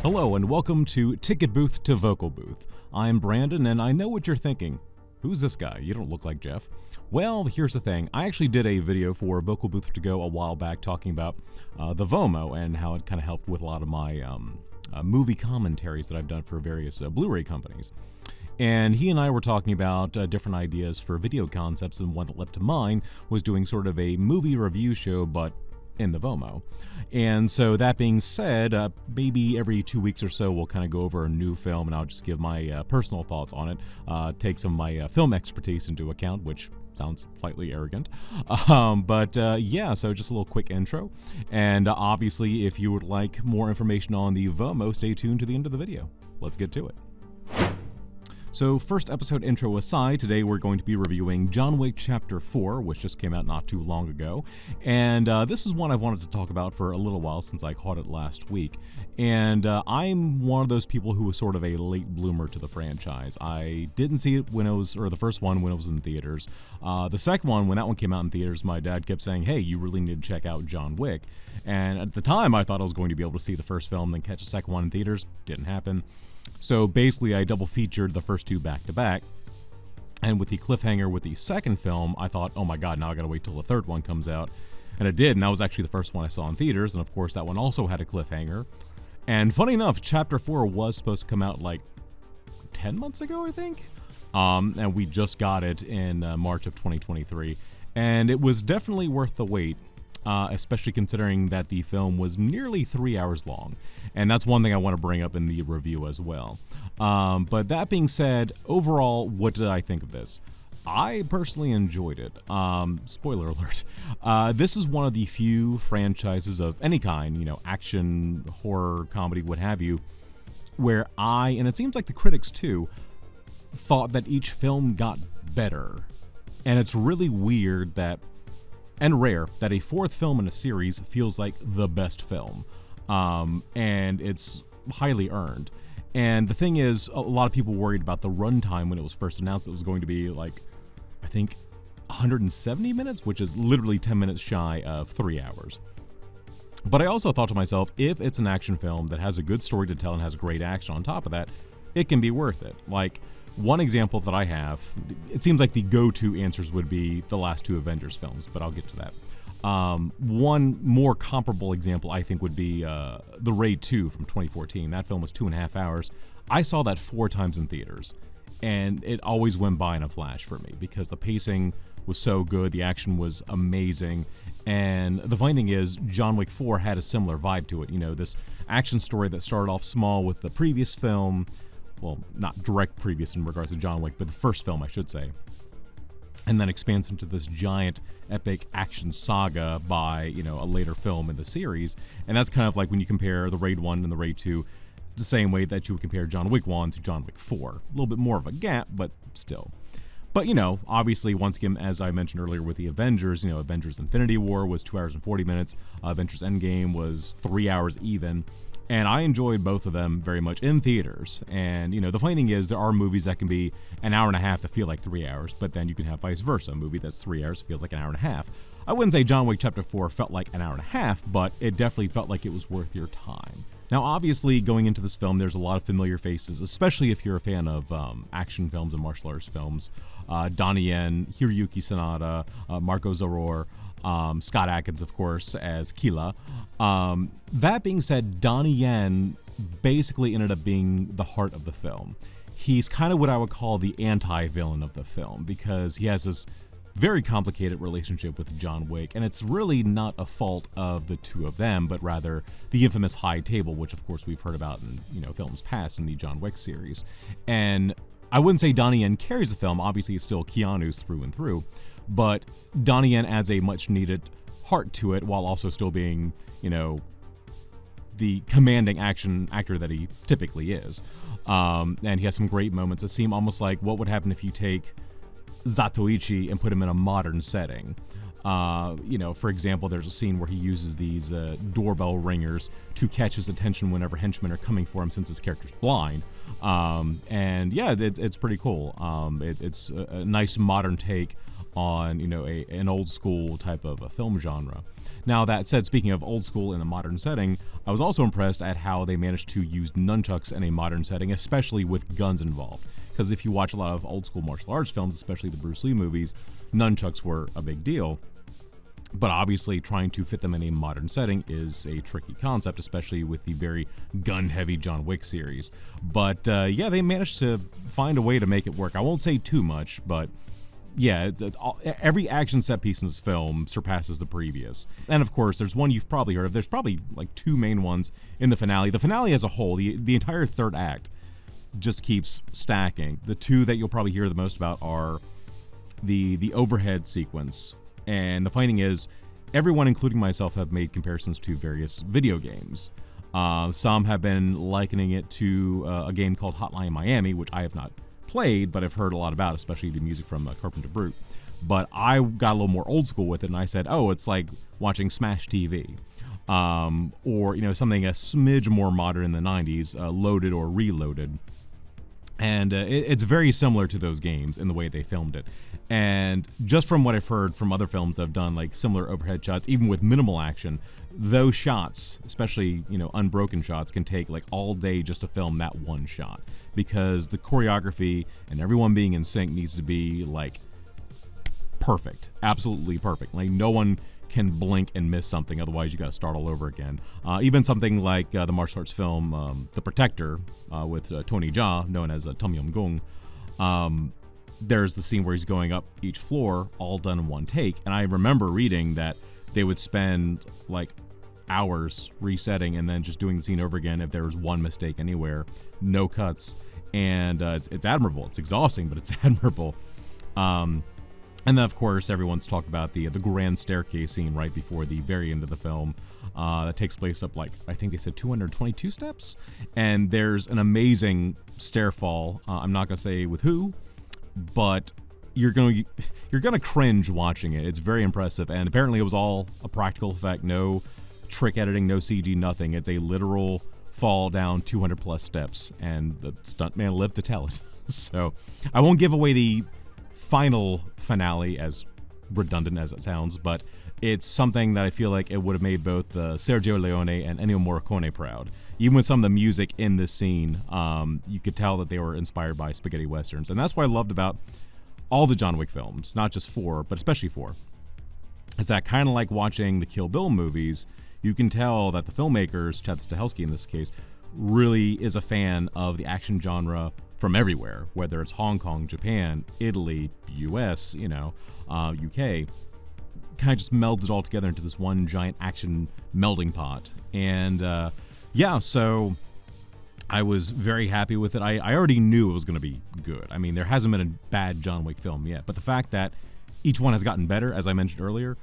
Hello and welcome to Ticket Booth to Vocal Booth. I'm Brandon and I know what you're thinking. Who's this guy? You don't look like Jeff. Well, here's the thing. I actually did a video for Vocal Booth to Go a while back talking about the VOMO and how it kind of helped with a lot of my movie commentaries that I've done for various Blu-ray companies. And he and I were talking about different ideas for video concepts, and one that leapt to mind was doing sort of a movie review show, but in the VOMO. And so that being said, maybe every 2 weeks or so we'll kind of go over a new film and I'll just give my personal thoughts on it, take some of my film expertise into account, which sounds slightly arrogant. Yeah, so just a little quick intro. And obviously, if you would like more information on the VOMO, stay tuned to the end of the video. Let's get to it. So first episode intro aside, today we're going to be reviewing John Wick Chapter 4, which just came out not too long ago. And this is one I've wanted to talk about for a little while since I caught it last week. And I'm one of those people who was sort of a late bloomer to the franchise. I didn't see it when it was, or the first one when it was in theaters. The second one, when that one came out in theaters, my dad kept saying, hey, you really need to check out John Wick. And at the time, I thought I was going to be able to see the first film, then catch the second one in theaters. Didn't happen. So basically, I double featured the first two back to back, and with the cliffhanger with the second film, I thought, oh my god, now I gotta wait till the third one comes out. And it did, and that was actually the first one I saw in theaters, and of course that one also had a cliffhanger. And funny enough, Chapter 4 was supposed to come out like 10 months ago, I think? And we just got it in March of 2023, and it was definitely worth the wait. Especially considering that the film was nearly 3 hours long. And that's one thing I want to bring up in the review as well. But that being said, overall, what did I think of this? I personally enjoyed it. Spoiler alert. This is one of the few franchises of any kind, action, horror, comedy, what have you, where and it seems like the critics too, thought that each film got better. And it's really weird that and rare that a fourth film in a series feels like the best film, and it's highly earned. And the thing is, a lot of people worried about the runtime when it was first announced. It was going to be like, I think, 170 minutes, which is literally 10 minutes shy of 3 hours. But I also thought to myself, if it's an action film that has a good story to tell and has great action on top of that, it can be worth it. Like, one example that I have, it seems like the go-to answers would be the last two Avengers films, but I'll get to that. One more comparable example, I think, would be The Raid 2 from 2014. That film was 2.5 hours. I saw that 4 times in theaters, and it always went by in a flash for me because the pacing was so good, the action was amazing, and the funny thing is, John Wick 4 had a similar vibe to it. This action story that started off small with the previous film, well, not direct previous in regards to John Wick, but the first film, I should say, and then expands into this giant epic action saga by, a later film in the series. And that's kind of like when you compare the Raid 1 and the Raid 2, the same way that you would compare John Wick 1 to John Wick 4. A little bit more of a gap, but still. But, obviously, once again, as I mentioned earlier with the Avengers, Avengers Infinity War was 2 hours and 40 minutes, Avengers Endgame was 3 hours even. And I enjoyed both of them very much in theaters. And, the funny thing is, there are movies that can be an hour and a half that feel like 3 hours, but then you can have vice versa. A movie that's 3 hours feels like an hour and a half. I wouldn't say John Wick Chapter 4 felt like an hour and a half, but it definitely felt like it was worth your time. Now, obviously, going into this film, there's a lot of familiar faces, especially if you're a fan of action films and martial arts films. Donnie Yen, Hiroyuki Sanada, Marco Zaror, Scott Adkins, of course, as Killa. That being said, Donnie Yen basically ended up being the heart of the film. He's kind of what I would call the anti-villain of the film because he has this very complicated relationship with John Wick, and it's really not a fault of the two of them, but rather the infamous high table, which of course we've heard about in films past in the John Wick series. And I wouldn't say Donnie Yen carries the film. Obviously, it's still Keanu's through and through. But Donnie Yen adds a much-needed heart to it while also still being, the commanding action actor that he typically is. And he has some great moments that seem almost like what would happen if you take Zatoichi and put him in a modern setting. For example, there's a scene where he uses these doorbell ringers to catch his attention whenever henchmen are coming for him since his character's blind. And yeah, it's pretty cool. It's a nice modern take on, an old school type of a film genre. Now, that said, speaking of old school in a modern setting, I was also impressed at how they managed to use nunchucks in a modern setting, especially with guns involved. Because if you watch a lot of old school martial arts films, especially the Bruce Lee movies, nunchucks were a big deal. But obviously, trying to fit them in a modern setting is a tricky concept, especially with the very gun-heavy John Wick series. But yeah, they managed to find a way to make it work. I won't say too much, but yeah, every action set piece in this film surpasses the previous. And of course, there's one you've probably heard of. There's probably like two main ones in the finale. The finale as a whole, the entire third act, just keeps stacking. The two that you'll probably hear the most about are the overhead sequence. And the funny thing is, everyone, including myself, have made comparisons to various video games. Some have been likening it to a game called Hotline Miami, which I have not played, but I've heard a lot about, especially the music from Carpenter Brute. But I got a little more old school with it, and I said, oh, it's like watching Smash TV. Or, something a smidge more modern in the 90s, Loaded or Reloaded. And it's very similar to those games in the way they filmed it. And just from what I've heard from other films that have done like similar overhead shots, even with minimal action, those shots, especially, unbroken shots, can take like all day just to film that one shot. Because the choreography and everyone being in sync needs to be like perfect, absolutely perfect. Like no one can blink and miss something, otherwise you got to start all over again. Even something like the martial arts film The Protector with Tony Jaa, known as Tom Yum Goong. There's the scene where he's going up each floor, all done in one take, and I remember reading that they would spend like hours resetting and then just doing the scene over again if there was one mistake anywhere, no cuts, and it's admirable. It's exhausting, but it's admirable. And then, of course, everyone's talked about the grand staircase scene right before the very end of the film. That takes place up, like, I think they said 222 steps. And there's an amazing stair fall. I'm not going to say with who, but you're gonna cringe watching it. It's very impressive. And apparently it was all a practical effect. No trick editing, no CG, nothing. It's a literal fall down 200 plus steps. And the stuntman lived to tell it. So I won't give away the final finale, as redundant as it sounds, but it's something that I feel like it would have made both Sergio Leone and Ennio Morricone proud. Even with some of the music in this scene, you could tell that they were inspired by spaghetti westerns, and that's what I loved about all the John Wick films, not just 4, but especially 4. Is that kind of like watching the Kill Bill movies, you can tell that the filmmakers, Chad Stahelski in this case, really is a fan of the action genre from everywhere, whether it's Hong Kong, Japan, Italy, US, UK. Kind of just melds it all together into this one giant action melding pot. And yeah, so I was very happy with it. I already knew it was going to be good. I mean, there hasn't been a bad John Wick film yet, but the fact that each one has gotten better, as I mentioned earlier,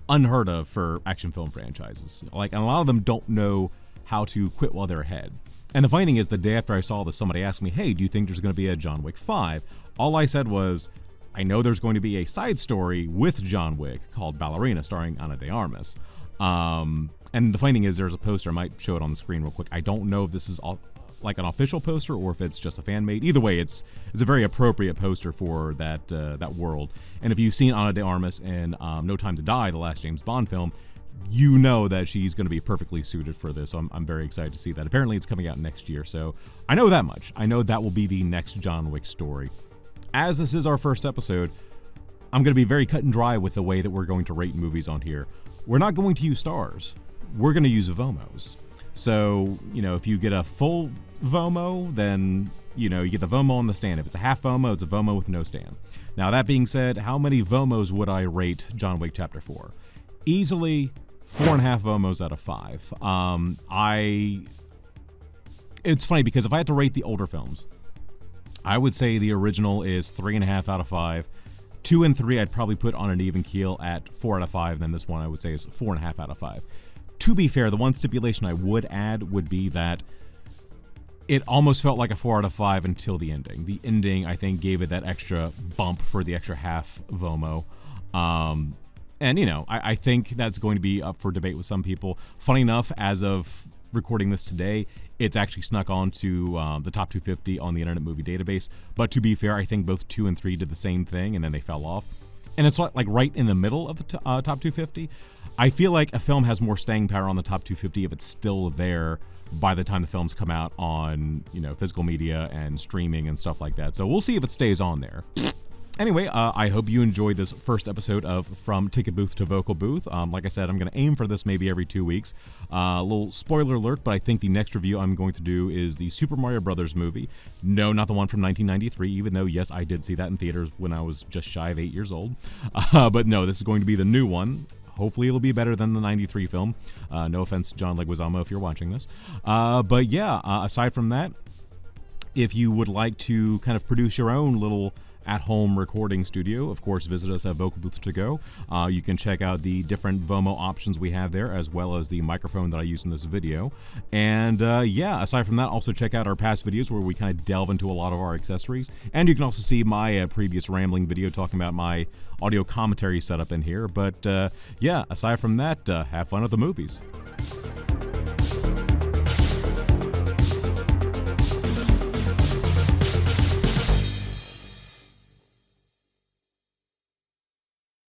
unheard of for action film franchises. Like, and a lot of them don't know how to quit while they're ahead. And the funny thing is, the day after I saw this, somebody asked me, hey, do you think there's going to be a John Wick 5? All I said was, I know there's going to be a side story with John Wick called Ballerina, starring Ana de Armas. And the funny thing is, there's a poster. I might show it on the screen real quick. I don't know if this is like an official poster or if it's just a fan made. Either way, it's a very appropriate poster for that world. And if you've seen Ana de Armas in No Time to Die, the last James Bond film, you know that she's going to be perfectly suited for this. So I'm very excited to see that. Apparently, it's coming out next year, so I know that much. I know that will be the next John Wick story. As this is our first episode, I'm going to be very cut and dry with the way that we're going to rate movies on here. We're not going to use stars. We're going to use VOMOs. So, if you get a full VOMO, then, you get the VOMO on the stand. If it's a half VOMO, it's a VOMO with no stand. Now, that being said, how many VOMOs would I rate John Wick Chapter 4? Easily 4.5 VOMOs out of 5. It's funny because if I had to rate the older films, I would say the original is 3.5 out of 5. 2 and 3 I'd probably put on an even keel at 4 out of 5, and then this one I would say is 4.5 out of 5. To be fair, the one stipulation I would add would be that it almost felt like a 4 out of 5 until the ending. The ending, I think, gave it that extra bump for the extra half VOMO. And, I think that's going to be up for debate with some people. Funny enough, as of recording this today, it's actually snuck onto the top 250 on the Internet Movie Database. But to be fair, I think both 2 and 3 did the same thing, and then they fell off. and it's like right in the middle of the top 250. I feel like a film has more staying power on the top 250 if it's still there by the time the films come out on, physical media and streaming and stuff like that. So we'll see if it stays on there. Anyway, I hope you enjoyed this first episode of From Ticket Booth to Vocal Booth. Like I said, I'm going to aim for this maybe every 2 weeks. A little spoiler alert, but I think the next review I'm going to do is the Super Mario Brothers movie. No, not the one from 1993, even though, yes, I did see that in theaters when I was just shy of 8 years old. But no, this is going to be the new one. Hopefully it'll be better than the 93 film. No offense, John Leguizamo, if you're watching this. But yeah, aside from that, if you would like to kind of produce your own little at-home recording studio, of course, visit us at Vocal Booth to Go. You can check out the different VOMO options we have there, as well as the microphone that I use in this video. And yeah, aside from that, also check out our past videos where we kind of delve into a lot of our accessories. And you can also see my previous rambling video talking about my audio commentary setup in here. But yeah, aside from that, have fun at the movies.